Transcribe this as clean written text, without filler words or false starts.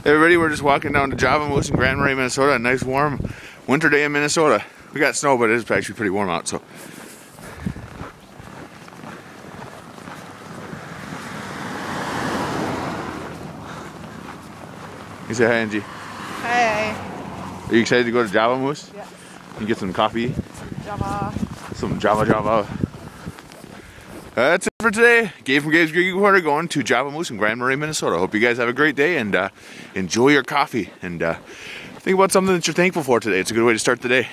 Hey everybody, we're just walking down to Java Moose in Grand Marais, Minnesota. A nice warm winter day in Minnesota. We got snow, but it is actually pretty warm out, so. You say hi, Angie. Hi. Are you excited to go to Java Moose? Yeah. And get some coffee? Java. Some Java. That's it for today. Gabe from Gabe's Greek Corner going to Java Moose in Grand Marais, Minnesota. Hope you guys have a great day and enjoy your coffee. And think about something that you're thankful for today. It's a good way to start the day.